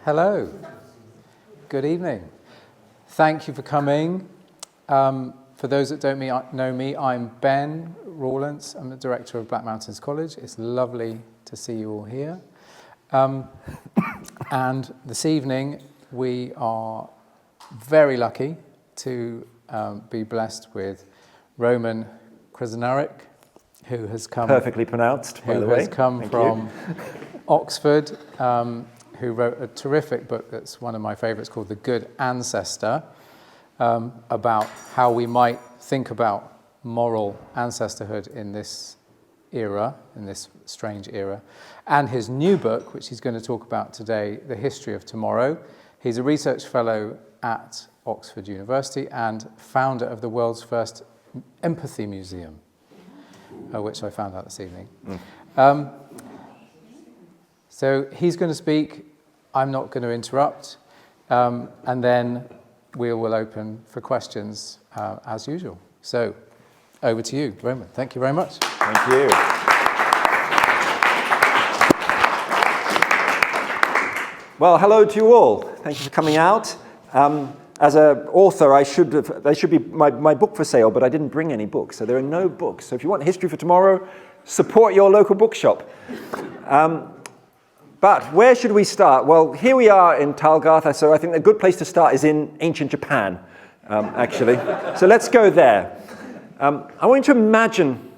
Hello. Good evening. Thank you for coming. For those that don't know me, I'm Ben Rawlins. I'm the director of Black Mountains College. It's lovely to see you all here. And this evening, we are very lucky to be blessed with Roman Krznaric, who has come... Perfectly pronounced, by the way. Who has come from Oxford, who wrote a terrific book that's one of my favourites called The Good Ancestor, about how we might think about moral ancestorhood in this era, in this strange era. And his new book, which he's going to talk about today, The History of Tomorrow. He's a research fellow at Oxford University and founder of the world's first empathy museum, which I found out this evening. So he's going to speak, I'm not going to interrupt, and then we will open for questions as usual. So over to you, Roman. Thank you very much. Thank you. Well, hello to you all. Thank you for coming out. As an author, there should be my book for sale, but I didn't bring any books, so there are no books. So if you want History for Tomorrow, support your local bookshop. But where should we start? Well, here we are in Talgarth, so I think a good place to start is in ancient Japan, actually. So let's go there. I want you to imagine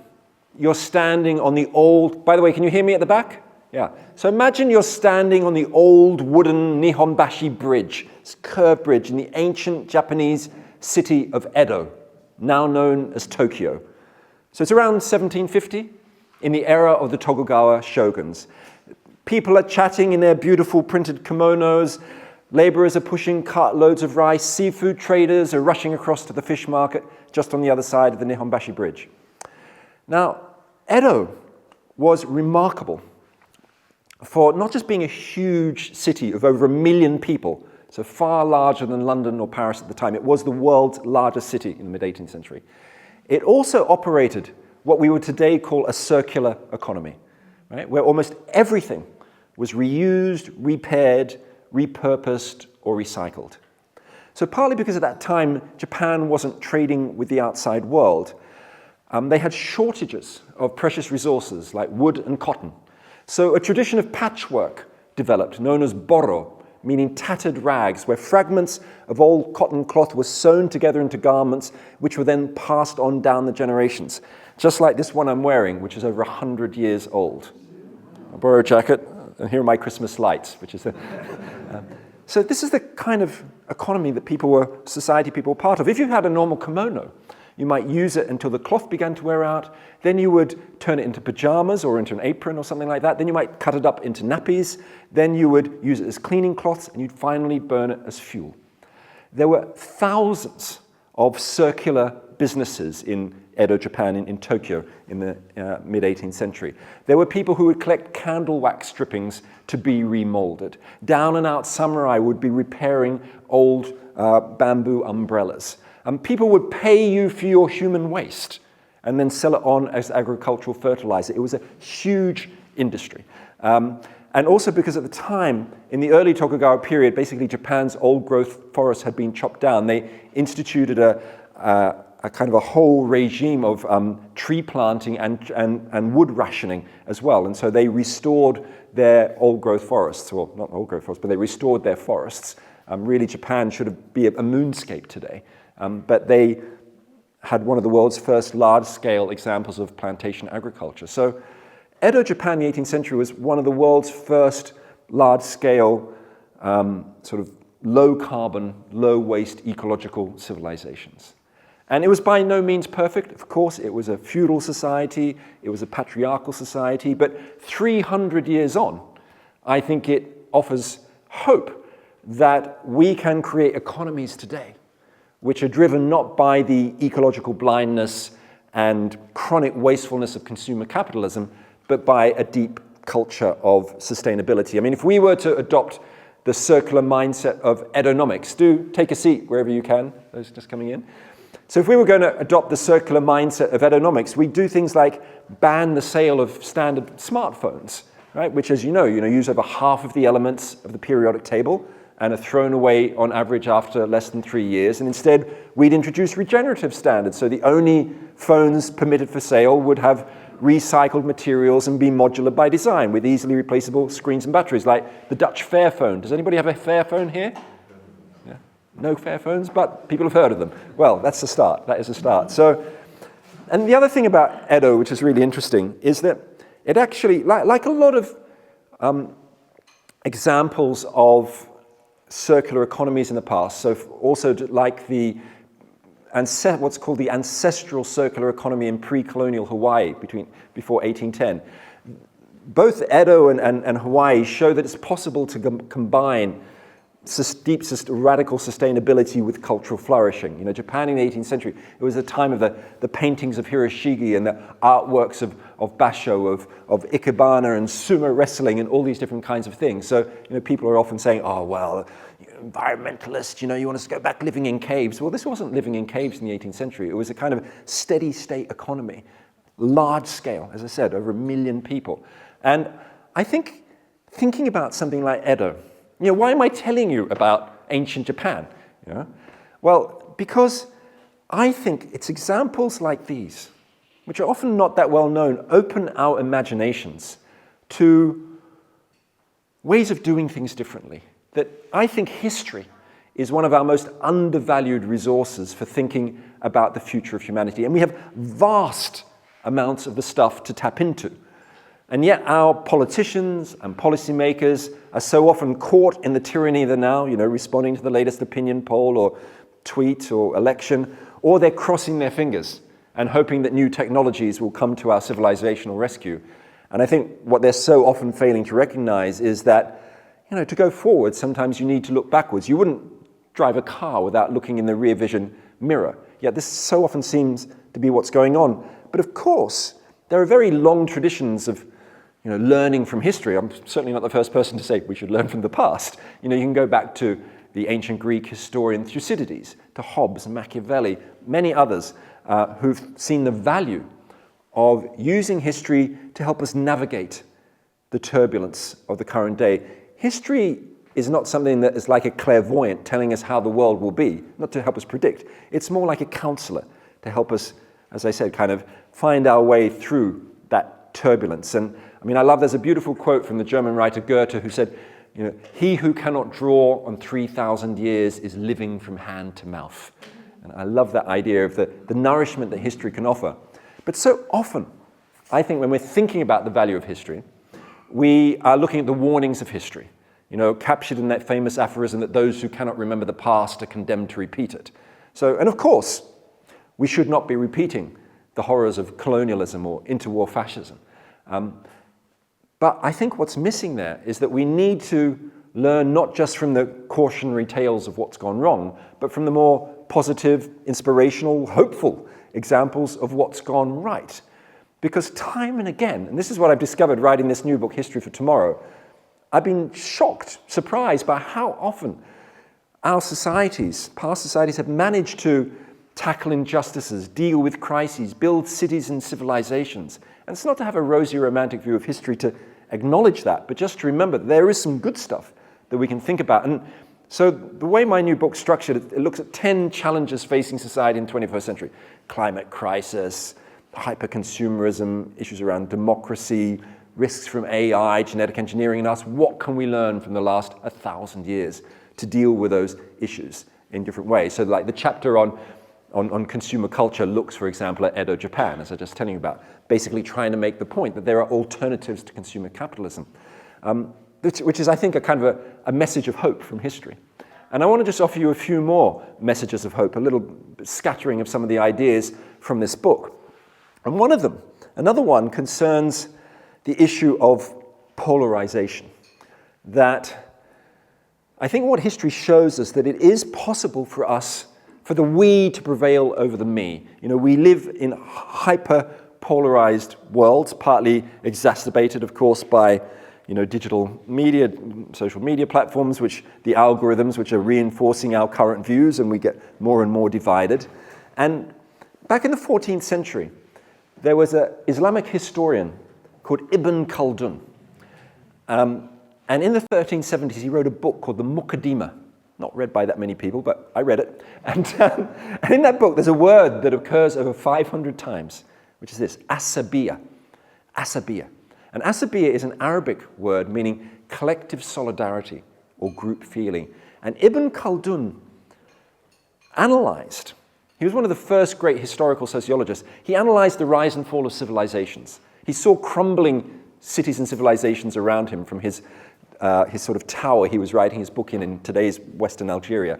you're standing on the old... By the way, can you hear me at the back? Yeah. So imagine you're standing on the old wooden Nihonbashi bridge, this curved bridge in the ancient Japanese city of Edo, now known as Tokyo. So it's around 1750, in the era of the Tokugawa shoguns. People are chatting in their beautiful printed kimonos, laborers are pushing cartloads of rice, seafood traders are rushing across to the fish market just on the other side of the Nihonbashi bridge. Now, Edo was remarkable for not just being a huge city of over 1 million people, so far larger than London or Paris at the time. It was the world's largest city in the mid-18th century. It also operated what we would today call a circular economy, right? Where almost everything was reused, repaired, repurposed, or recycled. So partly because at that time, Japan wasn't trading with the outside world, they had shortages of precious resources like wood and cotton. So a tradition of patchwork developed, known as boro, meaning tattered rags, where fragments of old cotton cloth were sewn together into garments, which were then passed on down the generations. Just like this one I'm wearing, which is over 100 years old. I borrow a jacket, and here are my Christmas lights, which is so this is the kind of economy that society people were part of. If you had a normal kimono, you might use it until the cloth began to wear out. Then you would turn it into pajamas or into an apron or something like that. Then you might cut it up into nappies. Then you would use it as cleaning cloths, and you'd finally burn it as fuel. There were thousands of circular businesses in Edo, Japan, in Tokyo in the mid-18th century. There were people who would collect candle wax strippings to be remolded. Down-and-out samurai would be repairing old bamboo umbrellas. People would pay you for your human waste and then sell it on as agricultural fertilizer. It was a huge industry. And also because at the time, in the early Tokugawa period, basically Japan's old-growth forests had been chopped down. They instituted a kind of a whole regime of tree planting and wood rationing as well. And so they restored their old-growth forests, well, not old-growth forests, but they restored their forests. Really, Japan should be a moonscape today. But they had one of the world's first large-scale examples of plantation agriculture. So Edo, Japan in the 18th century was one of the world's first large-scale, sort of low-carbon, low-waste ecological civilizations. And it was by no means perfect. Of course, it was a feudal society, it was a patriarchal society, but 300 years on, I think it offers hope that we can create economies today which are driven not by the ecological blindness and chronic wastefulness of consumer capitalism, but by a deep culture of sustainability. I mean, if we were to adopt the circular mindset of edonomics, do take a seat wherever you can, those just coming in. So if we were going to adopt the circular mindset of edonomics, we'd do things like ban the sale of standard smartphones right? Which, as you know, use over half of the elements of the periodic table and are thrown away on average after less than 3 years. And instead, we'd introduce regenerative standards. So the only phones permitted for sale would have recycled materials and be modular by design with easily replaceable screens and batteries, like the Dutch Fairphone. Does anybody have a Fairphone here? Yeah. No Fairphones, but people have heard of them. Well, that's a start. That is a start. So, and the other thing about Edo, which is really interesting, is that it actually, like a lot of examples of circular economies in the past, so also like what's called the ancestral circular economy in pre-colonial Hawaii before 1810. Both Edo and Hawaii show that it's possible to combine deep radical sustainability with cultural flourishing. Japan in the 18th century, it was the time of the paintings of Hiroshige and the artworks of Basho, of Ikebana and sumo wrestling and all these different kinds of things. So people are often saying, oh, well, environmentalists, you want us to go back living in caves. Well, this wasn't living in caves in the 18th century. It was a kind of steady state economy, large scale, as I said, over 1 million people. And I think thinking about something like Edo, why am I telling you about ancient Japan? Well, because I think it's examples like these, which are often not that well known, open our imaginations to ways of doing things differently. That I think history is one of our most undervalued resources for thinking about the future of humanity. And we have vast amounts of the stuff to tap into. And yet our politicians and policymakers are so often caught in the tyranny of the now, responding to the latest opinion poll or tweet or election, or they're crossing their fingers and hoping that new technologies will come to our civilizational rescue. And I think what they're so often failing to recognize is that, to go forward, sometimes you need to look backwards. You wouldn't drive a car without looking in the rear vision mirror. Yet this so often seems to be what's going on. But of course, there are very long traditions of learning from history. I'm certainly not the first person to say we should learn from the past. You can go back to the ancient Greek historian Thucydides, to Hobbes and Machiavelli, many others who've seen the value of using history to help us navigate the turbulence of the current day. History is not something that is like a clairvoyant telling us how the world will be, not to help us predict. It's more like a counselor to help us, as I said, kind of find our way through that turbulence. And I love, there's a beautiful quote from the German writer Goethe who said, he who cannot draw on 3,000 years is living from hand to mouth. And I love that idea of the nourishment that history can offer. But so often, I think when we're thinking about the value of history, we are looking at the warnings of history, captured in that famous aphorism that those who cannot remember the past are condemned to repeat it. So, and of course, we should not be repeating the horrors of colonialism or interwar fascism. But I think what's missing there is that we need to learn not just from the cautionary tales of what's gone wrong, but from the more positive, inspirational, hopeful examples of what's gone right. Because time and again, and this is what I've discovered writing this new book, History for Tomorrow, I've been shocked, surprised by how often our societies, past societies, have managed to tackle injustices, deal with crises, build cities and civilizations. And it's not to have a rosy romantic view of history to acknowledge that, but just to remember there is some good stuff that we can think about. And so the way my new book's structured, it looks at 10 challenges facing society in the 21st century. Climate crisis, hyper-consumerism, issues around democracy, risks from AI, genetic engineering, and us. What can we learn from the last 1,000 years to deal with those issues in different ways? So like the chapter on consumer culture looks, for example, at Edo, Japan, as I was just telling you about, basically trying to make the point that there are alternatives to consumer capitalism, which is, I think, a kind of a message of hope from history. And I want to just offer you a few more messages of hope, a little scattering of some of the ideas from this book. And one of them, another one, concerns the issue of polarization. That I think what history shows us that it is possible for us, for the we to prevail over the me. We live in hyper-polarized worlds, partly exacerbated, of course, by digital media, social media platforms, the algorithms which are reinforcing our current views, and we get more and more divided. And back in the 14th century, there was an Islamic historian called Ibn Khaldun. And in the 1370s, he wrote a book called the Mukaddima. Not read by that many people, but I read it. And in that book, there's a word that occurs over 500 times, which is this, asabiya. Asabiya. And asabiya is an Arabic word meaning collective solidarity or group feeling. And Ibn Khaldun analyzed, he was one of the first great historical sociologists, he analyzed the rise and fall of civilizations. He saw crumbling cities and civilizations around him from his sort of tower he was writing his book in today's Western Algeria.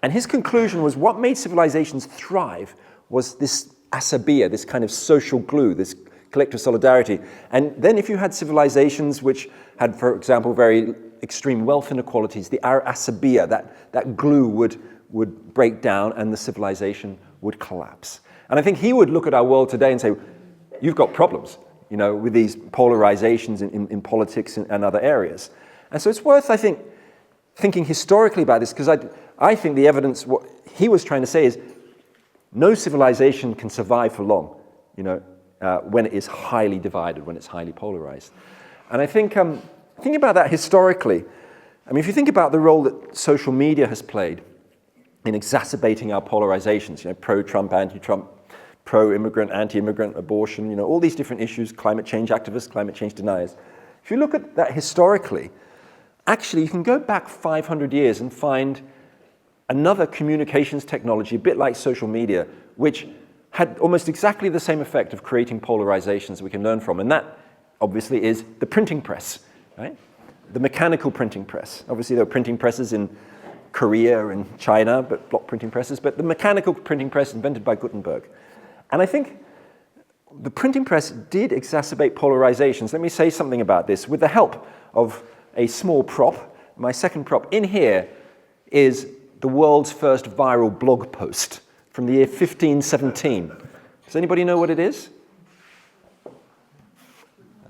And his conclusion was what made civilizations thrive was this asabiya, this kind of social glue, this collective solidarity. And then if you had civilizations which had, for example, very extreme wealth inequalities, the asabiya, that glue would break down and the civilization would collapse. And I think he would look at our world today and say, you've got problems, with these polarizations in politics and other areas. And so it's worth, I think, thinking historically about this, because I think the evidence, what he was trying to say is, no civilization can survive for long, when it is highly divided, when it's highly polarized. And I think, thinking about that historically, if you think about the role that social media has played in exacerbating our polarizations, pro-Trump, anti-Trump, pro-immigrant, anti-immigrant, abortion, all these different issues, climate change activists, climate change deniers. If you look at that historically, actually you can go back 500 years and find another communications technology, a bit like social media, which had almost exactly the same effect of creating polarizations we can learn from. And that, obviously, is the printing press, right? The mechanical printing press. Obviously, there were printing presses in Korea and China, but block printing presses, but the mechanical printing press invented by Gutenberg. And I think the printing press did exacerbate polarizations. Let me say something about this. With the help of a small prop, my second prop in here is the world's first viral blog post from the year 1517. Does anybody know what it is?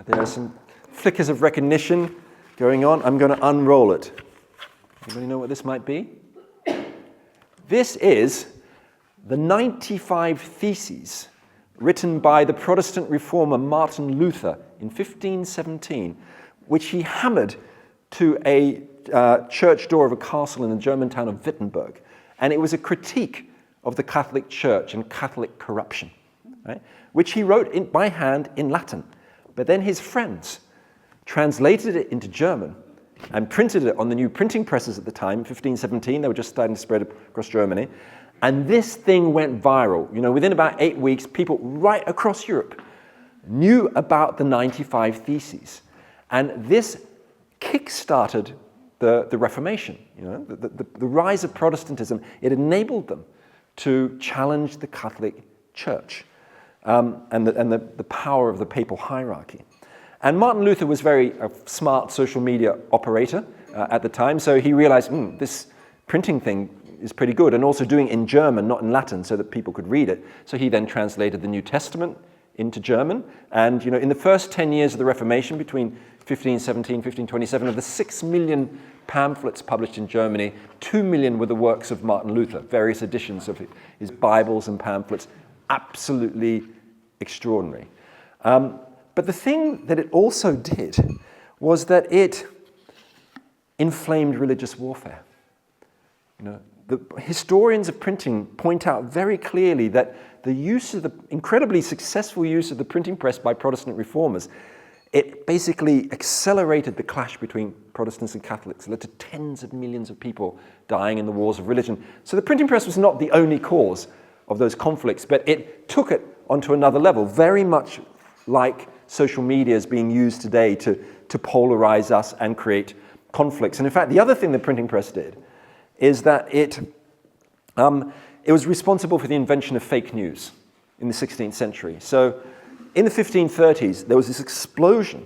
There are some flickers of recognition going on. I'm going to unroll it. Anybody know what this might be? This is the 95 Theses written by the Protestant reformer Martin Luther in 1517, which he hammered to a church door of a castle in the German town of Wittenberg. And it was a critique of the Catholic Church and Catholic corruption, right? Which he wrote by hand in Latin. But then his friends translated it into German and printed it on the new printing presses at the time, 1517. They were just starting to spread across Germany. And this thing went viral. Within about 8 weeks, people right across Europe knew about the 95 Theses. And this kick-started the Reformation, the rise of Protestantism. It enabled them to challenge the Catholic Church and the power of the papal hierarchy. And Martin Luther was a smart social media operator at the time, so he realized, this printing thing is pretty good, and also doing it in German, not in Latin, so that people could read it. So he then translated the New Testament into German, and in the first 10 years of the Reformation, between 1517, 1527, of the 6 million pamphlets published in Germany, 2 million were the works of Martin Luther, various editions of his Bibles and pamphlets, absolutely extraordinary. But the thing that it also did was that it inflamed religious warfare. The historians of printing point out very clearly that the incredibly successful use of the printing press by Protestant reformers, it basically accelerated the clash between Protestants and Catholics. It led to tens of millions of people dying in the wars of religion. So the printing press was not the only cause of those conflicts, but it took it onto another level, very much like social media is being used today to polarize us and create conflicts. And in fact, the other thing the printing press did is that it was responsible for the invention of fake news in the 16th century. So in the 1530s, there was this explosion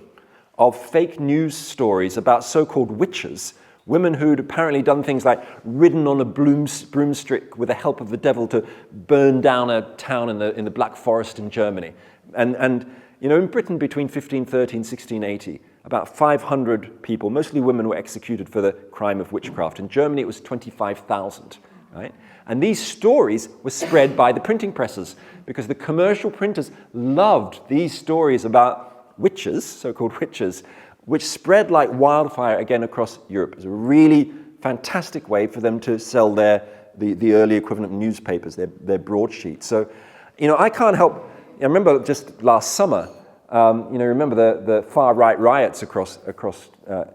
of fake news stories about so-called witches, women who'd apparently done things like ridden on a broomstick with the help of the devil to burn down a town in the Black Forest in Germany. And in Britain between 1530 and 1680, about 500 people, mostly women, were executed for the crime of witchcraft. In Germany, it was 25,000, right? And these stories were spread by the printing presses because the commercial printers loved these stories about witches, so-called witches, which spread like wildfire again across Europe. It was a really fantastic way for them to sell the early equivalent newspapers, their broadsheets. So, I can't help. I remember just last summer. Remember the far right riots across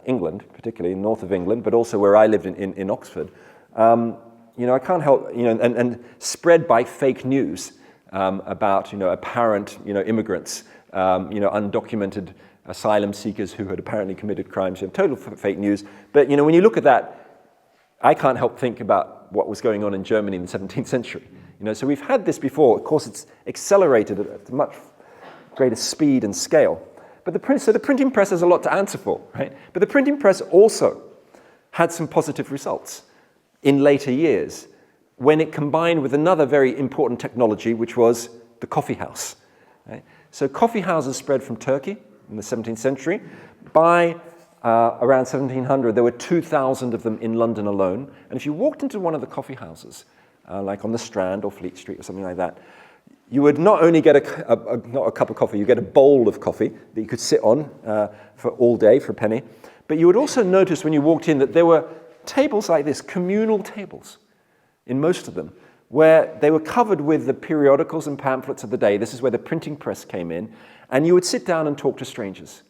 England, particularly north of England, but also where I lived in Oxford. I can't help. And spread by fake news about apparent immigrants, undocumented asylum seekers who had apparently committed crimes. Total fake news. But when you look at that, I can't help think about what was going on in Germany in the 17th century. So we've had this before. Of course, it's accelerated at a much greater speed and scale. But the printing press has a lot to answer for, right? But the printing press also had some positive results in later years when it combined with another very important technology, which was the coffee house. Right? So coffee houses spread from Turkey in the 17th century. By around 1700, there were 2,000 of them in London alone. And if you walked into one of the coffee houses, like on the Strand or Fleet Street or something like that, you would not only get not a cup of coffee, you get a bowl of coffee that you could sit on for all day for a penny. But you would also notice when you walked in that there were tables like this, communal tables, in most of them, where they were covered with the periodicals and pamphlets of the day. This is where the printing press came in. And you would sit down and talk to strangers.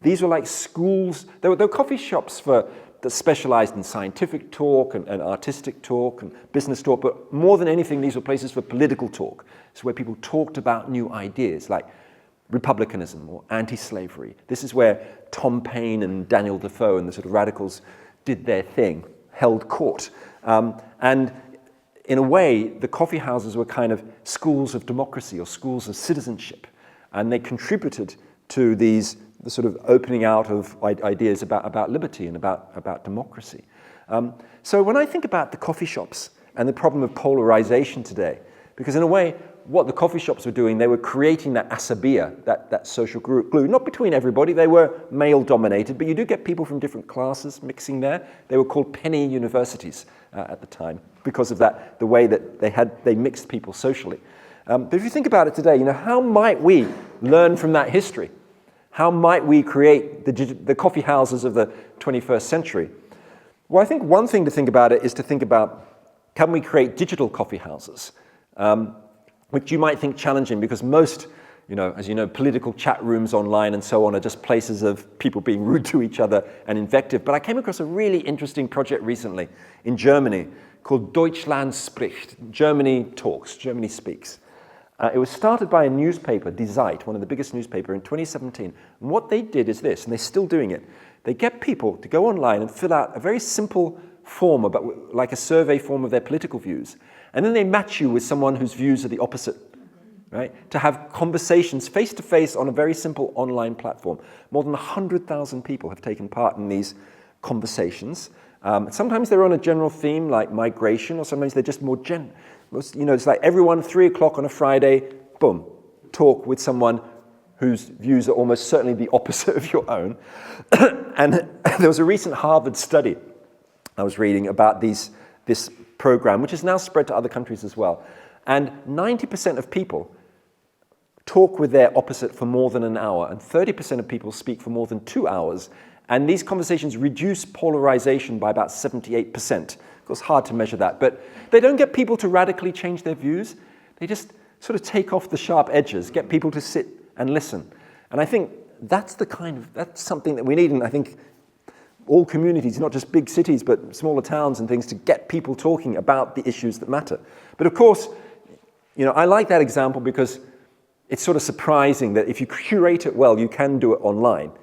These were like schools. There were coffee shops that specialized in scientific talk and artistic talk and business talk, but more than anything, these were places for political talk. It's where people talked about new ideas like republicanism or anti-slavery. This is where Tom Paine and Daniel Defoe and the sort of radicals did their thing, held court. And in a way, the coffee houses were kind of schools of democracy or schools of citizenship. And they contributed to the sort of opening out of ideas about liberty and about democracy. So when I think about the coffee shops and the problem of polarization today, because in a way, what the coffee shops were doing, they were creating that asabiya, that social glue, not between everybody, they were male-dominated, but you do get people from different classes mixing there. They were called penny universities at the time because of that, the way that they mixed people socially. But if you think about it today, how might we learn from that history? How might we create the coffee houses of the 21st century? Well, I think one thing to think about it is to think about, can we create digital coffee houses? Which you might think challenging because most, as you know, political chat rooms online and so on are just places of people being rude to each other and invective. But I came across a really interesting project recently in Germany called Deutschland spricht, Germany talks, Germany speaks. It was started by a newspaper, Die Zeit, one of the biggest newspapers, in 2017. And what they did is this, and they're still doing it. They get people to go online and fill out a very simple form, like a survey form of their political views. And then they match you with someone whose views are the opposite, right? To have conversations face-to-face on a very simple online platform. More than 100,000 people have taken part in these conversations. Sometimes they're on a general theme like migration, or sometimes they're just more it's like everyone 3 o'clock on a Friday, boom, talk with someone whose views are almost certainly the opposite of your own. And there was a recent Harvard study I was reading about this program, which is now spread to other countries as well. And 90% of people talk with their opposite for more than an hour, and 30% of people speak for more than 2 hours. And these conversations reduce polarization by about 78%. Of course, hard to measure that, but they don't get people to radically change their views. They just sort of take off the sharp edges, get people to sit and listen. And I think that's something that we need, and I think all communities, not just big cities, but smaller towns and things, to get people talking about the issues that matter. But of course, I like that example because it's sort of surprising that if you curate it well, you can do it online.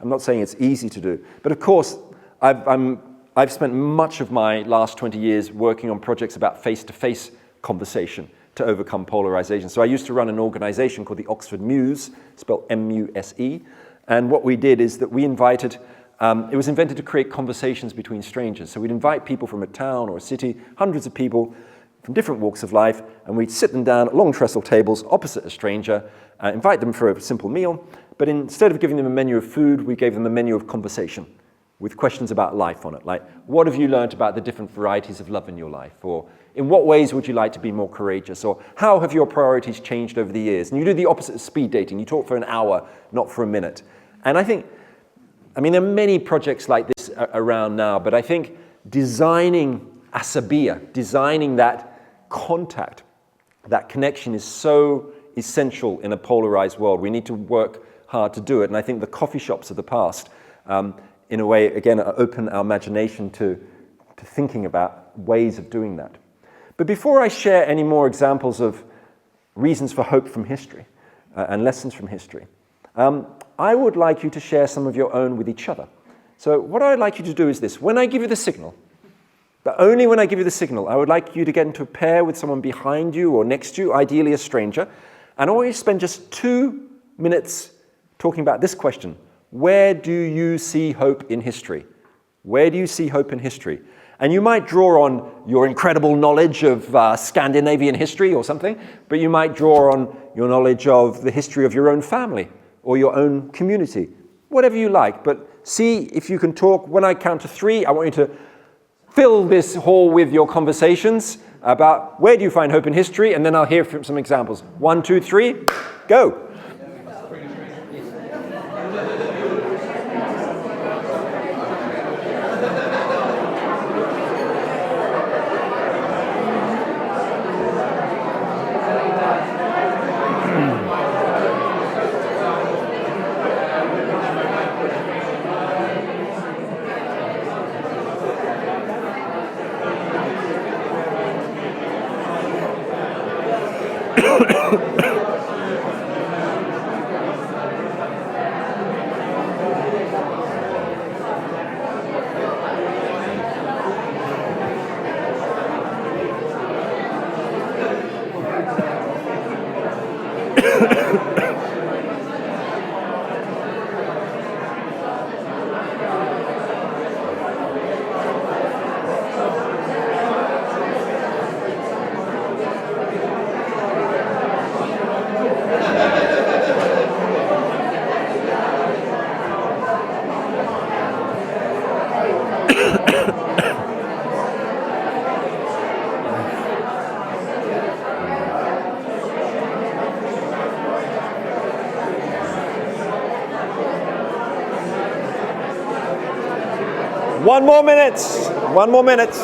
I'm not saying it's easy to do, but of course, I've spent much of my last 20 years working on projects about face-to-face conversation to overcome polarization. So I used to run an organization called the Oxford Muse, spelled M-U-S-E, and what we did is that we invited, it was invented to create conversations between strangers. So we'd invite people from a town or a city, hundreds of people from different walks of life, and we'd sit them down at long trestle tables opposite a stranger, invite them for a simple meal, but instead of giving them a menu of food, we gave them a menu of conversation with questions about life on it, like, what have you learned about the different varieties of love in your life? Or in what ways would you like to be more courageous? Or how have your priorities changed over the years? And you do the opposite of speed dating. You talk for an hour, not for a minute. And I think I mean, there are many projects like this around now, but I think designing asabiya, designing that contact, that connection is so essential in a polarized world. We need to work hard to do it. And I think the coffee shops of the past, in a way, again, open our imagination to thinking about ways of doing that. But before I share any more examples of reasons for hope from history and lessons from history, I would like you to share some of your own with each other. So what I'd like you to do is this. When I give you the signal, but only when I give you the signal, I would like you to get into a pair with someone behind you or next to you, ideally a stranger, and I want you to spend just 2 minutes talking about this question. Where do you see hope in history? Where do you see hope in history? And you might draw on your incredible knowledge of Scandinavian history or something, but you might draw on your knowledge of the history of your own family or your own community, whatever you like. But see if you can talk. When I count to 3, I want you to fill this hall with your conversations about where do you find hope in history, and then I'll hear from some examples. 1, 2, 3, go. One more minute. 1 more minute.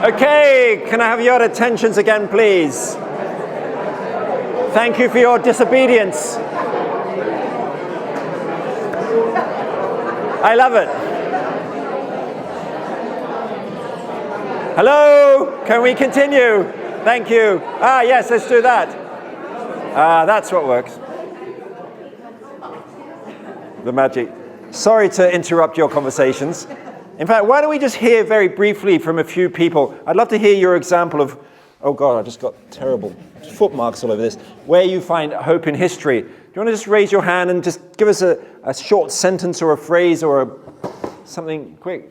Okay, can I have your attentions again, please? Thank you for your disobedience. I love it. Hello, can we continue? Thank you. Yes, let's do that. That's what works. The magic. Sorry to interrupt your conversations. In fact, why don't we just hear very briefly from a few people? I'd love to hear your example of, oh God, I just got terrible foot marks all over this, where you find hope in history. Do you want to just raise your hand and just give us a short sentence or a phrase or something quick?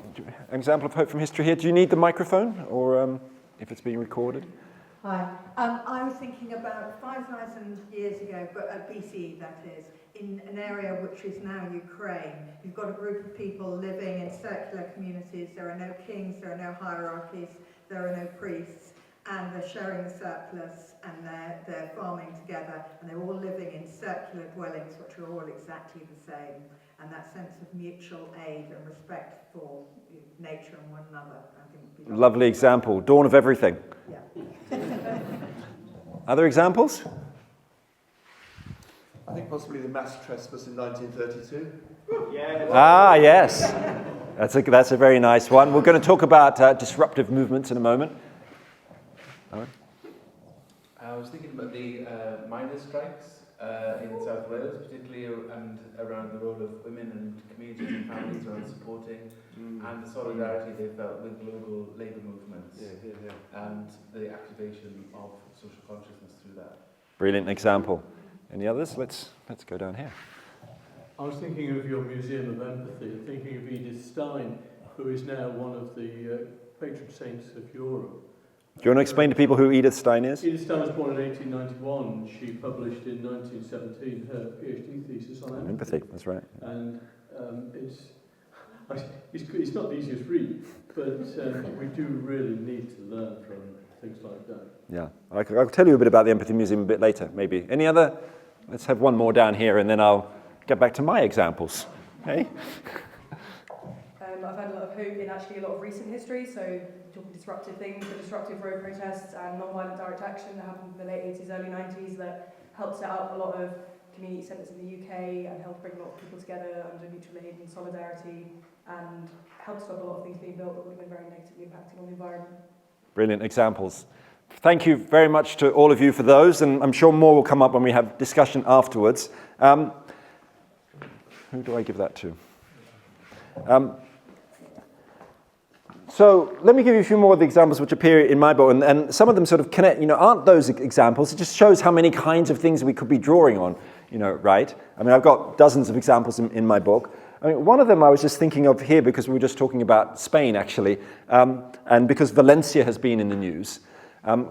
An example of hope from history here. Do you need the microphone or if it's being recorded? Hi. I was thinking about 5,000 years ago, but BCE that is, in an area which is now Ukraine. You've got a group of people living in circular communities. There are no kings, there are no hierarchies, there are no priests, and they're sharing the surplus and they're farming together, and they're all living in circular dwellings which are all exactly the same. And that sense of mutual aid and respect for nature and one another, I think would be lovely example. Dawn of everything. Yeah. Other examples? I think possibly the mass trespass in 1932. Yes. That's a very nice one. We're going to talk about disruptive movements in a moment. I was thinking about the miners' strikes in South Wales, particularly, and around the role of women and communities and families around supporting, and the solidarity they felt with global labour movements, and the activation of social consciousness through that. Brilliant example. Any others? Let's go down here. I was thinking of your Museum of Empathy, thinking of Edith Stein, who is now one of the patron saints of Europe. Do you want to explain to people who Edith Stein is? Edith Stein was born in 1891. She published in 1917 her PhD thesis on empathy. That's right. And it's not the easiest read, but we do really need to learn from things like that. Yeah, I'll tell you a bit about the Empathy Museum a bit later, maybe. Any other? Let's have one more down here, and then I'll get back to my examples. Okay? I've had a lot of hope in actually a lot of recent history, so talking disruptive things, the disruptive road protests and non-violent direct action that happened in the late 80s, early 90s that helped set up a lot of community centres in the UK and helped bring a lot of people together under mutual aid and solidarity and helped stop a lot of things being built that would have been very negatively impacting on the environment. Brilliant examples. Thank you very much to all of you for those, and I'm sure more will come up when we have discussion afterwards. Who do I give that to? So let me give you a few more of the examples which appear in my book, and some of them sort of connect, aren't those examples. It just shows how many kinds of things we could be drawing on, right? I mean, I've got dozens of examples in my book. I mean, one of them I was just thinking of here because we were just talking about Spain, actually, and because Valencia has been in the news,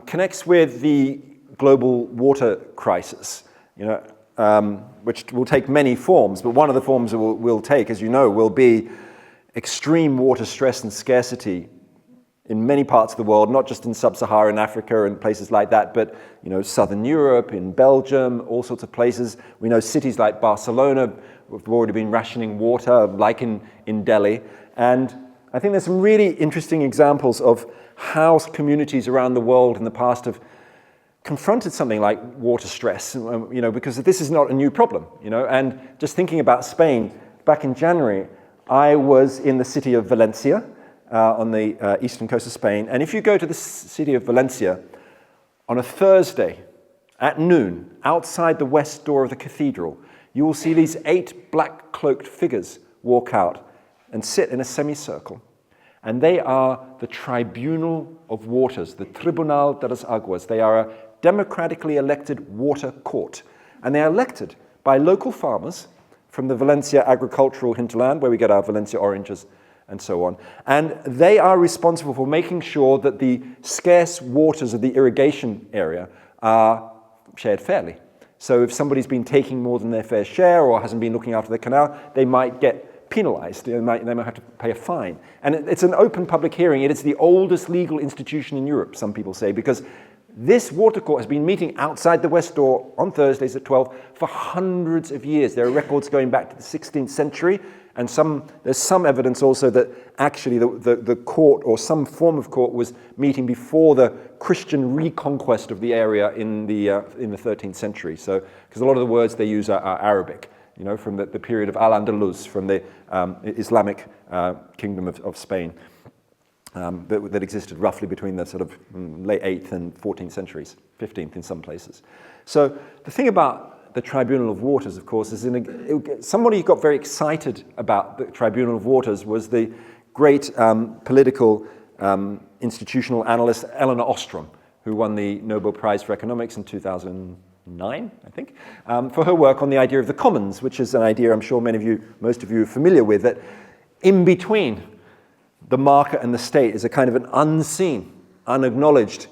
connects with the global water crisis, which will take many forms, but one of the forms it will take, as you know, will be extreme water stress and scarcity in many parts of the world, not just in sub-Saharan Africa and places like that, but Southern Europe, in Belgium, all sorts of places. We know cities like Barcelona have already been rationing water, like in Delhi. And I think there's some really interesting examples of how communities around the world in the past have confronted something like water stress, because this is not a new problem, And just thinking about Spain, back in January, I was in the city of Valencia on the eastern coast of Spain. And if you go to the city of Valencia on a Thursday at noon, outside the west door of the cathedral, you will see these 8 black-cloaked figures walk out and sit in a semicircle. And they are the Tribunal of Waters, the Tribunal de las Aguas. They are a democratically elected water court. And they are elected by local farmers from the Valencia agricultural hinterland, where we get our Valencia oranges and so on. And they are responsible for making sure that the scarce waters of the irrigation area are shared fairly. So if somebody's been taking more than their fair share or hasn't been looking after the canal, they might get penalized. They might have to pay a fine. And it's an open public hearing. It is the oldest legal institution in Europe, some people say, because this water court has been meeting outside the west door on Thursdays at 12 for hundreds of years. There are records going back to the 16th century, and there's some evidence also that actually the court or some form of court was meeting before the Christian reconquest of the area in the 13th century. So, because a lot of the words they use are Arabic, from the period of Al-Andalus, from the Islamic kingdom of Spain. That existed roughly between the sort of late 8th and 14th centuries, 15th in some places. So the thing about the Tribunal of Waters, of course, is somebody who got very excited about the Tribunal of Waters was the great political institutional analyst Elinor Ostrom, who won the Nobel Prize for Economics in 2009, I think, for her work on the idea of the commons, which is an idea I'm sure most of you are familiar with, that in between the market and the state is a kind of an unseen, unacknowledged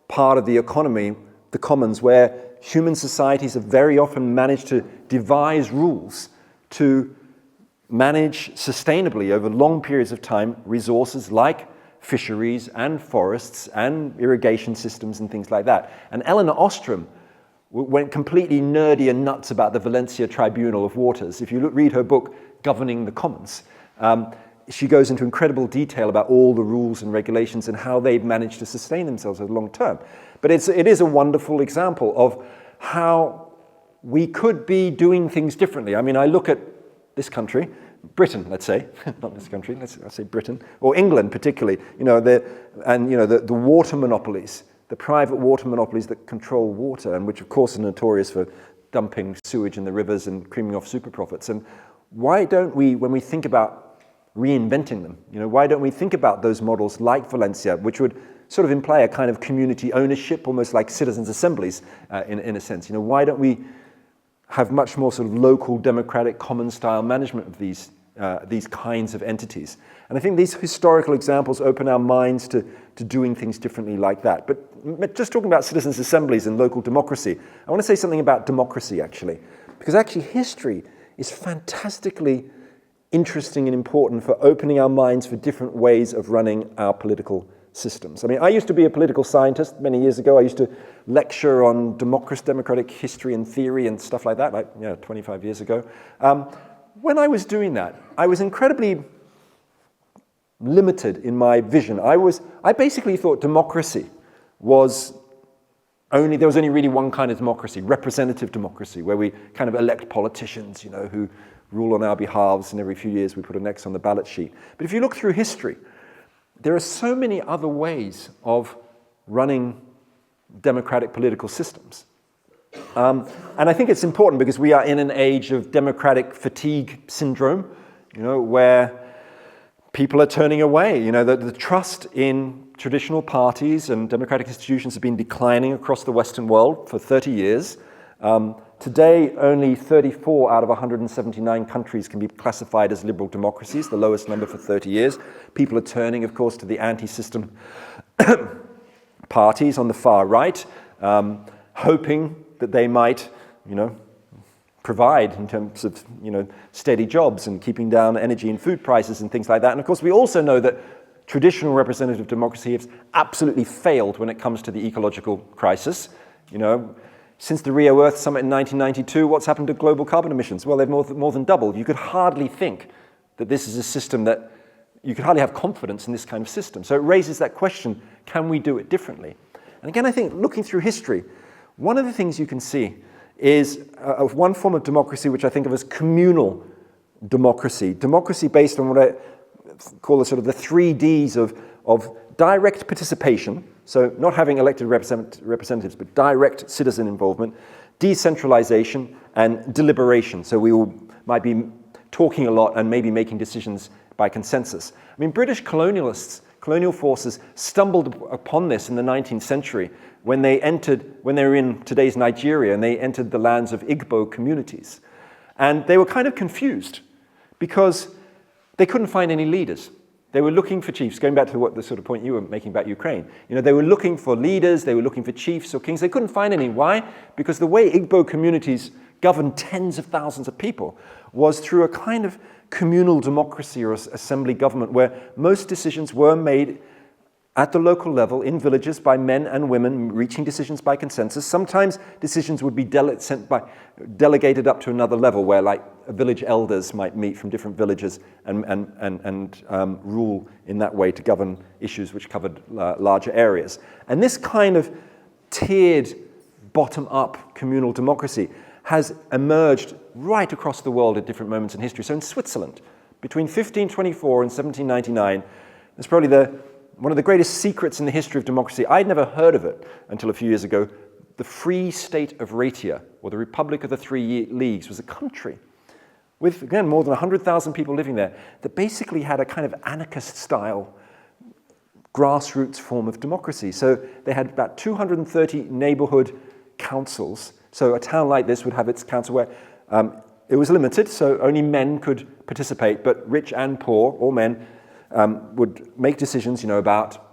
part of the economy, the commons, where human societies have very often managed to devise rules to manage sustainably over long periods of time resources like fisheries and forests and irrigation systems and things like that. And Elinor Ostrom went completely nerdy and nuts about the Valencia Tribunal of Waters. If you read her book, Governing the Commons, she goes into incredible detail about all the rules and regulations and how they've managed to sustain themselves over the long term. But it is a wonderful example of how we could be doing things differently. I mean, I look at this country, Britain, let's say, not this country, let's say Britain, or England particularly, the water monopolies the private water monopolies that control water, and which of course are notorious for dumping sewage in the rivers and creaming off super profits. And why don't we, when we think about reinventing them, why don't we think about those models like Valencia, which would sort of imply a kind of community ownership, almost like citizens' assemblies in a sense. Why don't we have much more sort of local democratic common style management of these kinds of entities? And I think these historical examples open our minds to doing things differently like that. But just talking about citizens' assemblies and local democracy, I want to say something about democracy actually, because actually history is fantastically interesting and important for opening our minds for different ways of running our political systems. I mean, I used to be a political scientist many years ago. I used to lecture on democratic history and theory and stuff like that, 25 years ago. When I was doing that, I was incredibly limited in my vision. I basically thought democracy was there was only really one kind of democracy, representative democracy, where we kind of elect politicians, who rule on our behalves, and every few years we put an X on the ballot sheet. But if you look through history, there are so many other ways of running democratic political systems. And I think it's important because we are in an age of democratic fatigue syndrome, where people are turning away. The trust in traditional parties and democratic institutions have been declining across the Western world for 30 years. Today, only 34 out of 179 countries can be classified as liberal democracies, the lowest number for 30 years. People are turning, of course, to the anti-system parties on the far right, hoping that they might, provide in terms of, steady jobs and keeping down energy and food prices and things like that. And of course, we also know that traditional representative democracy has absolutely failed when it comes to the ecological crisis. Since the Rio Earth Summit in 1992, what's happened to global carbon emissions? Well, they've more than doubled. You could hardly think that this is a system that you could hardly have confidence in this kind of system. So it raises that question, can we do it differently? And again, I think looking through history, one of the things you can see is of one form of democracy which I think of as communal democracy. Democracy based on what I call the sort of the 3 Ds of direct participation, so not having elected representatives, but direct citizen involvement, decentralization, and deliberation. So we all might be talking a lot and maybe making decisions by consensus. I mean, British colonial forces stumbled upon this in the 19th century when they were in today's Nigeria and they entered the lands of Igbo communities. And they were kind of confused because they couldn't find any leaders. They were looking for chiefs, going back to the sort of point you were making about Ukraine. They were looking for leaders, they were looking for chiefs or kings. They couldn't find any. Why? Because the way Igbo communities governed tens of thousands of people was through a kind of communal democracy or assembly government where most decisions were made at the local level in villages by men and women reaching decisions by consensus. Sometimes decisions would be delegated up to another level where village elders might meet from different villages and rule in that way to govern issues which covered larger areas. And this kind of tiered bottom-up communal democracy has emerged right across the world at different moments in history. So in Switzerland, between 1524 and 1799, there's probably one of the greatest secrets in the history of democracy. I'd never heard of it until a few years ago. The Free State of Raetia, or the Republic of the Three Leagues, was a country with, again, more than 100,000 people living there that basically had a kind of anarchist-style grassroots form of democracy. So they had about 230 neighborhood councils. So a town like this would have its council where it was limited, so only men could participate, but rich and poor, all men, would make decisions, about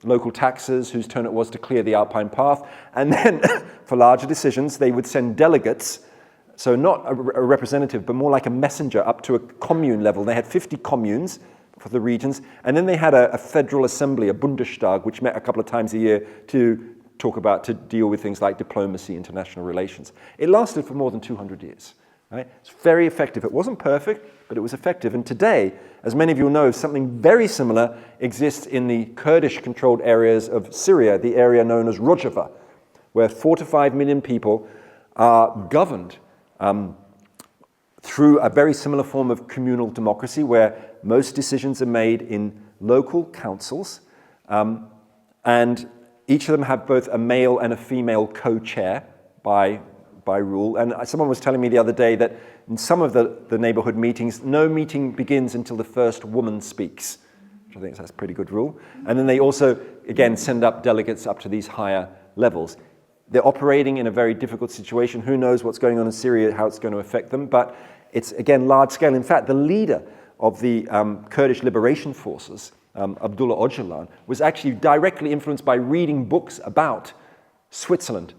local taxes, whose turn it was to clear the Alpine path, and then for larger decisions, they would send delegates, so not a representative, but more like a messenger up to a commune level. They had 50 communes for the regions, and then they had a federal assembly, a Bundestag, which met a couple of times a year to deal with things like diplomacy, international relations. It lasted for more than 200 years. Right? It's very effective. It wasn't perfect, but it was effective. And today, as many of you know, something very similar exists in the Kurdish-controlled areas of Syria, the area known as Rojava, where 4 to 5 million people are governed through a very similar form of communal democracy, where most decisions are made in local councils, and Each of them have both a male and a female co-chair by rule. And someone was telling me the other day that in some of the neighborhood meetings, no meeting begins until the first woman speaks, which I think that's a pretty good rule. And then they also, again, send up delegates up to these higher levels. They're operating in a very difficult situation. Who knows what's going on in Syria, how it's going to affect them. But it's, again, large scale. In fact, the leader of the Kurdish liberation forces, Abdullah Öcalan, was actually directly influenced by reading books about Switzerland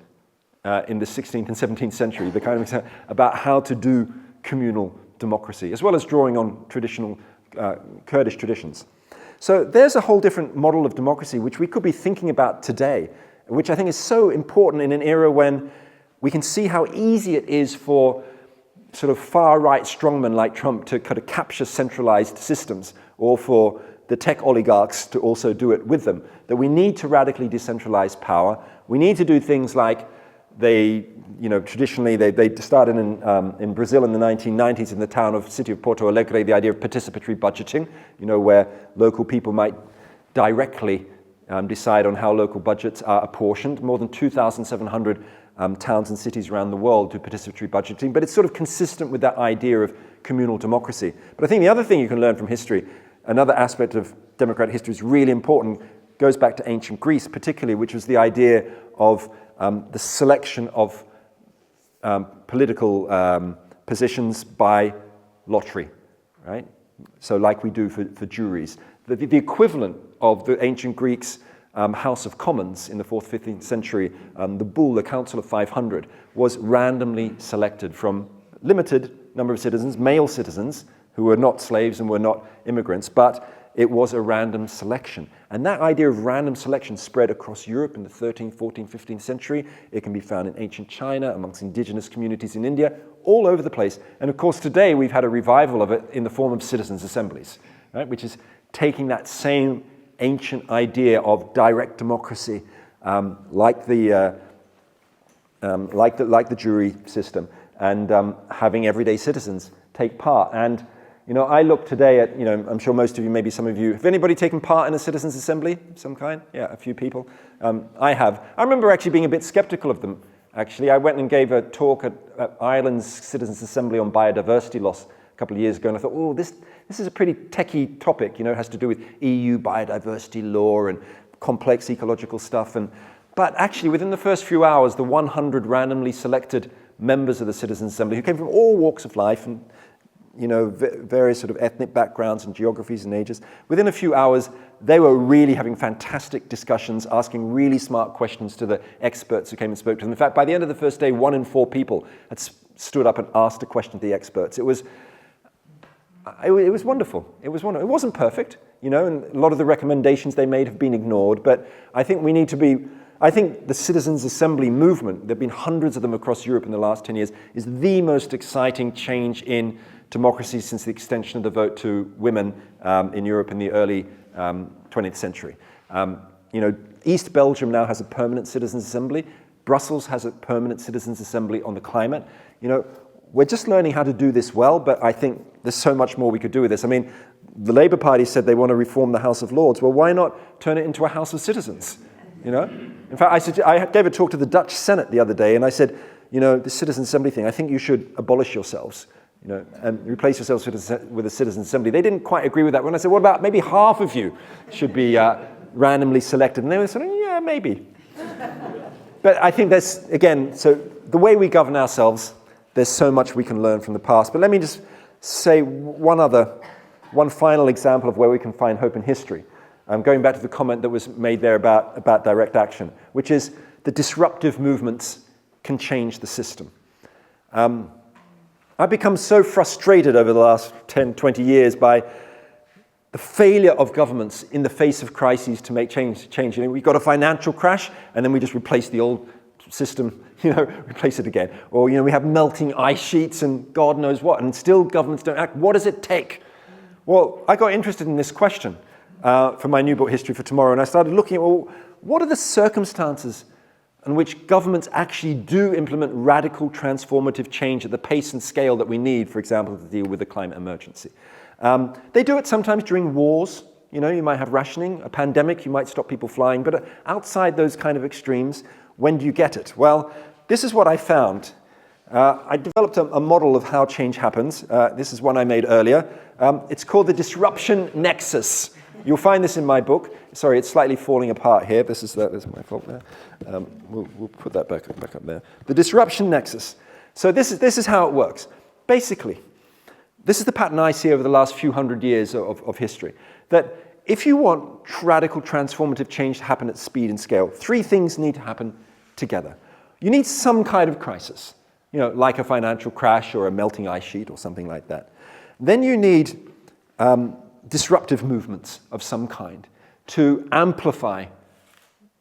in the 16th and 17th century, the kind of about how to do communal democracy, as well as drawing on traditional Kurdish traditions. So there's a whole different model of democracy which we could be thinking about today, which I think is so important in an era when we can see how easy it is for sort of far-right strongmen like Trump to kind of capture centralized systems, or for the tech oligarchs to also do it with them, that we need to radically decentralize power. We need to do things like traditionally they started in Brazil in the 1990s in the city of Porto Alegre, the idea of participatory budgeting, where local people might directly decide on how local budgets are apportioned. More than 2,700 towns and cities around the world do participatory budgeting, but it's sort of consistent with that idea of communal democracy. But I think the other thing you can learn from history, another aspect of democratic history is really important, goes back to ancient Greece particularly, which was the idea of the selection of political positions by lottery, right? So like we do for juries. The equivalent of the ancient Greeks' House of Commons in the 4th, 15th century, the bull, the Council of 500, was randomly selected from limited number of citizens, male citizens, who were not slaves and were not immigrants, but it was a random selection. And that idea of random selection spread across Europe in the 13th, 14th, 15th century. It can be found in ancient China, amongst indigenous communities in India, all over the place. And of course, today we've had a revival of it in the form of citizens' assemblies, right? Which is taking that same ancient idea of direct democracy, like the jury system, and having everyday citizens take part. And I look today at, I'm sure most of you, maybe some of you, have anybody taken part in a citizens' assembly of some kind? Yeah, a few people. I have. I remember actually being a bit skeptical of them, actually. I went and gave a talk at Ireland's Citizens' Assembly on biodiversity loss a couple of years ago, and I thought, oh, this is a pretty techie topic, it has to do with EU biodiversity law and complex ecological stuff. But actually, within the first few hours, the 100 randomly selected members of the Citizens' Assembly, who came from all walks of life and various sort of ethnic backgrounds and geographies and ages. Within a few hours, they were really having fantastic discussions, asking really smart questions to the experts who came and spoke to them. In fact, by the end of the first day, 1 in 4 people had stood up and asked a question to the experts. It was wonderful. It was wonderful. It wasn't perfect, and a lot of the recommendations they made have been ignored, but I think we need to be... I think the Citizens' Assembly movement, there have been hundreds of them across Europe in the last 10 years, is the most exciting change in democracy since the extension of the vote to women in Europe in the early 20th century. East Belgium now has a permanent Citizens' Assembly. Brussels has a permanent Citizens' Assembly on the climate. We're just learning how to do this well, but I think there's so much more we could do with this. I mean, the Labour Party said they want to reform the House of Lords. Well, why not turn it into a House of Citizens? In fact, I gave a talk to the Dutch Senate the other day, and I said, the Citizens' Assembly thing, I think you should abolish yourselves, and replace yourselves with a Citizens' Assembly. They didn't quite agree with that. When I said, what about maybe half of you should be randomly selected? And they were saying, yeah, maybe. But I think there's, again, so the way we govern ourselves, there's so much we can learn from the past. But let me just say one final example of where we can find hope in history. Going back to the comment that was made there about direct action, which is the disruptive movements can change the system. I've become so frustrated over the last 10, 20 years by the failure of governments in the face of crises to make change. We've got a financial crash, and then we just replace the old system, replace it again. Or, we have melting ice sheets and God knows what, and still governments don't act. What does it take? Well, I got interested in this question for my new book, History for Tomorrow, and I started looking at, what are the circumstances in which governments actually do implement radical transformative change at the pace and scale that we need, for example, to deal with the climate emergency. They do it sometimes during wars, You know, you might have rationing. A pandemic, you might stop people flying. But outside those kind of extremes, when do you get it? Well, this is what I found. I developed a model of how change happens. This is one I made earlier. It's called the disruption nexus. You'll find this in my book. Sorry, it's slightly falling apart here. This is my fault there. We'll put that back up there. The disruption nexus. So this is how it works. Basically, this is the pattern I see over the last few hundred years of history. That if you want radical transformative change to happen at speed and scale, three things need to happen together. You need some kind of crisis, you know, like a financial crash or a melting ice sheet or something like that. Then you need disruptive movements of some kind to amplify.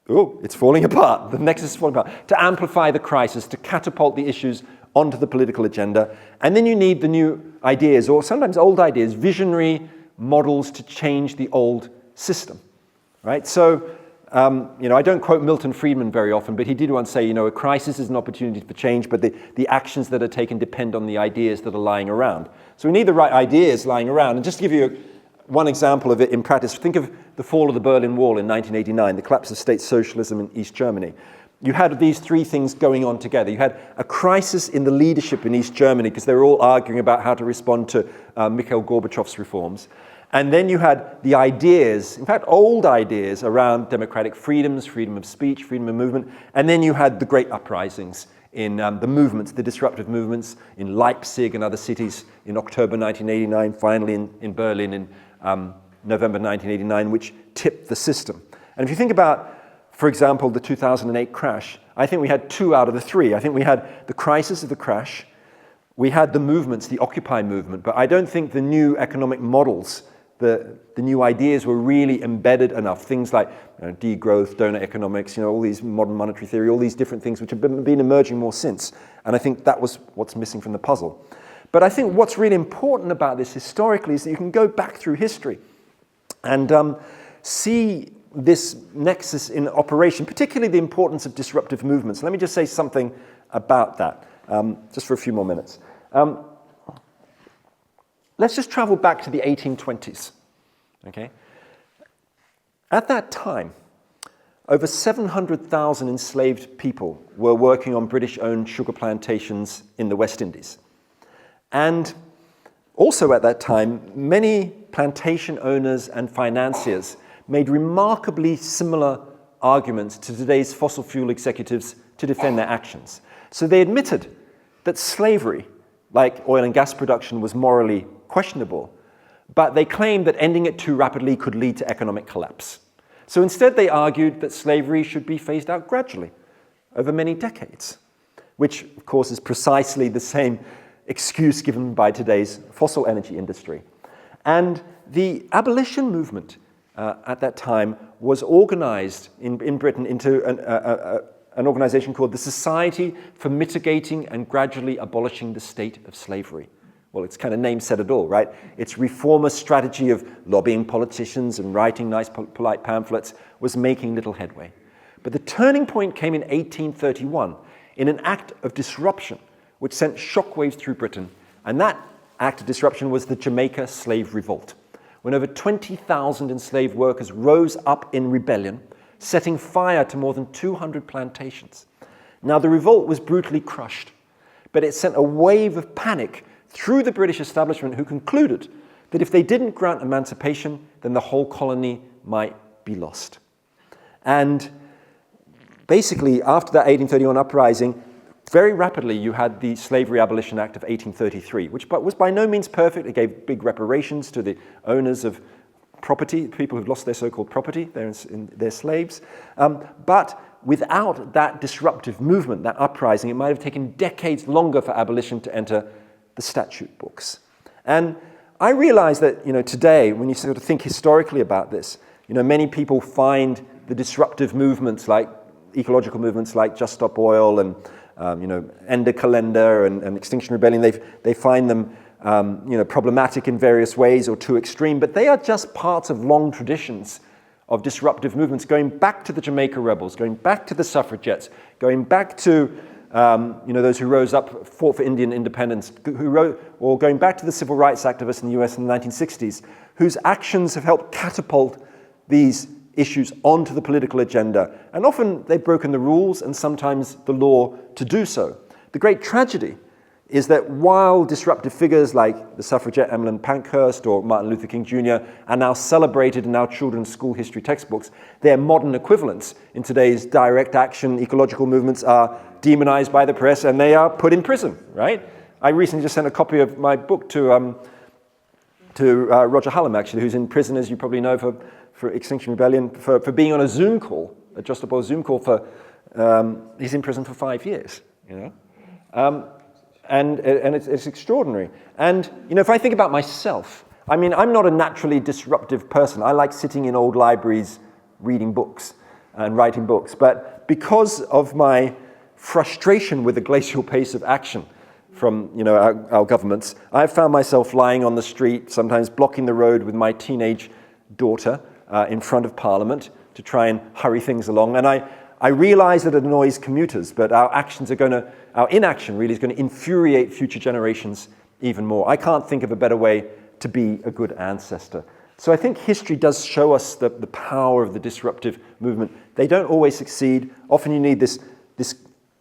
Oh, it's falling apart. The nexus is falling apart. To amplify the crisis, to catapult the issues onto the political agenda. And then you need the new ideas, or sometimes old ideas, visionary models to change the old system, right? So, you know, I don't quote Milton Friedman very often, but he did once say, you know, a crisis is an opportunity for change, but the actions that are taken depend on the ideas that are lying around. So we need the right ideas lying around. And just to give you one example of it in practice, think of the fall of the Berlin Wall in 1989, the collapse of state socialism in East Germany. You had these three things going on together. You had a crisis in the leadership in East Germany because they were all arguing about how to respond to Mikhail Gorbachev's reforms. And then you had the ideas, in fact, old ideas around democratic freedoms, freedom of speech, freedom of movement. And then you had the great uprisings in the movements, the disruptive movements in Leipzig and other cities in October 1989, finally in Berlin in November 1989, which tipped the system. And if you think about, for example, the 2008 crash, I think we had two out of the three. I think we had the crisis of the crash, we had the movements, the Occupy movement, but I don't think the new economic models, the new ideas were really embedded enough. Things like degrowth, donor economics, all these modern monetary theory, all these different things which have been emerging more since. And I think that was what's missing from the puzzle. But I think what's really important about this historically is that you can go back through history and see this nexus in operation, particularly the importance of disruptive movements. Let me just say something about that, just for a few more minutes. Let's just travel back to the 1820s, okay? At that time, over 700,000 enslaved people were working on British-owned sugar plantations in the West Indies. And also at that time, many plantation owners and financiers made remarkably similar arguments to today's fossil fuel executives to defend their actions. So they admitted that slavery, like oil and gas production, was morally questionable, but they claimed that ending it too rapidly could lead to economic collapse. So instead they argued that slavery should be phased out gradually over many decades, which of course is precisely the same excuse given by today's fossil energy industry. And the abolition movement at that time was organized in Britain into an organization called the Society for Mitigating and Gradually Abolishing the State of Slavery. Well, its kind of name said it all, right? Its reformist strategy of lobbying politicians and writing nice, polite pamphlets was making little headway. But the turning point came in 1831 in an act of disruption which sent shockwaves through Britain. And that act of disruption was the Jamaica Slave Revolt, when over 20,000 enslaved workers rose up in rebellion, setting fire to more than 200 plantations. Now, the revolt was brutally crushed, but it sent a wave of panic through the British establishment, who concluded that if they didn't grant emancipation, then the whole colony might be lost. And basically, after that 1831 uprising, very rapidly you had the Slavery Abolition Act of 1833, which was by no means perfect. It gave big reparations to the owners of property, people who've lost their so-called property, their slaves. But without that disruptive movement, that uprising, it might have taken decades longer for abolition to enter the statute books. And I realize that, today, when you sort of think historically about this, many people find the disruptive movements like ecological movements like Just Stop Oil and Ender Calendar and Extinction Rebellion, they find them problematic in various ways or too extreme, but they are just parts of long traditions of disruptive movements, going back to the Jamaica rebels, going back to the suffragettes, going back to those who rose up, fought for Indian independence, or going back to the civil rights activists in the US in the 1960s, whose actions have helped catapult these issues onto the political agenda. And often they've broken the rules and sometimes the law to do so. The great tragedy is that while disruptive figures like the suffragette Emmeline Pankhurst or Martin Luther King Jr. are now celebrated in our children's school history textbooks, their modern equivalents in today's direct action ecological movements are demonized by the press and they are put in prison, right? I recently just sent a copy of my book to Roger Hallam, actually, who's in prison, as you probably know, for Extinction Rebellion, for being on a Zoom call, a Just Stop Oil Zoom call he's in prison for 5 years, And it's extraordinary. And, if I think about myself, I mean, I'm not a naturally disruptive person. I like sitting in old libraries, reading books and writing books. But because of my frustration with the glacial pace of action from, our governments, I've found myself lying on the street, sometimes blocking the road with my teenage daughter in front of Parliament to try and hurry things along. And I realize that it annoys commuters, but our inaction really is going to infuriate future generations even more. I can't think of a better way to be a good ancestor. So I think history does show us the power of the disruptive movement. They don't always succeed. Often you need this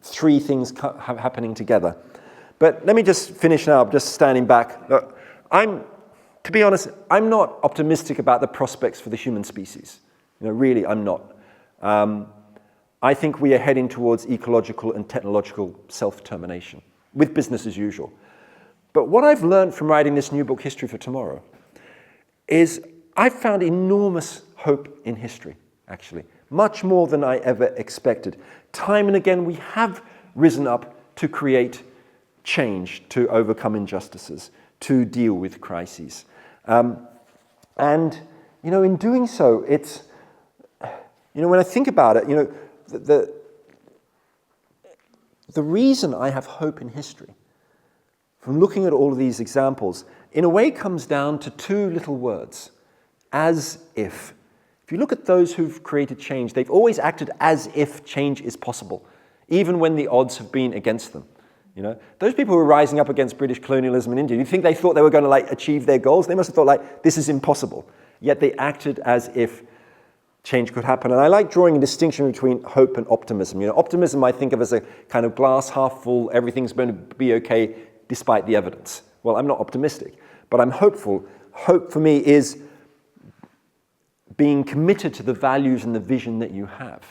three things happening together. But let me just finish now, just standing back. Look, to be honest, I'm not optimistic about the prospects for the human species. Really, I'm not. I think we are heading towards ecological and technological self-determination, with business as usual. But what I've learned from writing this new book, History for Tomorrow, is I've found enormous hope in history, actually, much more than I ever expected. Time and again, we have risen up to create change, to overcome injustices, to deal with crises. And, in doing so, it's, when I think about it, the reason I have hope in history, from looking at all of these examples, in a way comes down to two little words: as if. If you look at those who've created change, they've always acted as if change is possible, even when the odds have been against them. Those people who were rising up against British colonialism in India, you think they thought they were going to achieve their goals? They must have thought this is impossible. Yet they acted as if change could happen. And I like drawing a distinction between hope and optimism. Optimism I think of as a kind of glass half full, everything's going to be okay despite the evidence. Well, I'm not optimistic, but I'm hopeful. Hope for me is being committed to the values and the vision that you have,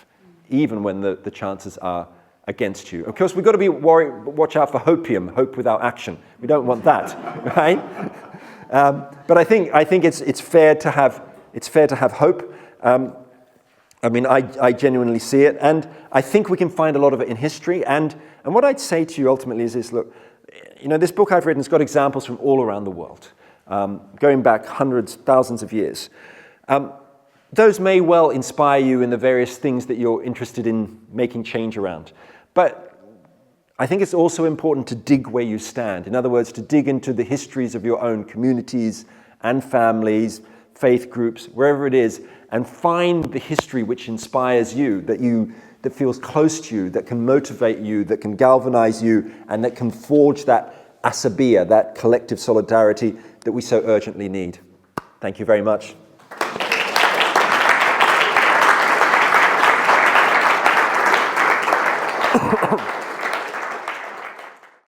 even when the chances are against you. Of course, we've got to watch out for hopium, hope without action. We don't want that, right? But I think it's fair to have hope. I genuinely see it, and I think we can find a lot of it in history. And what I'd say to you ultimately is this: look, this book I've written has got examples from all around the world, going back hundreds, thousands of years. Those may well inspire you in the various things that you're interested in making change around. But I think it's also important to dig where you stand. In other words, to dig into the histories of your own communities and families, faith groups, wherever it is, and find the history which inspires you, that feels close to you, that can motivate you, that can galvanize you, and that can forge that asabiya, that collective solidarity that we so urgently need. Thank you very much.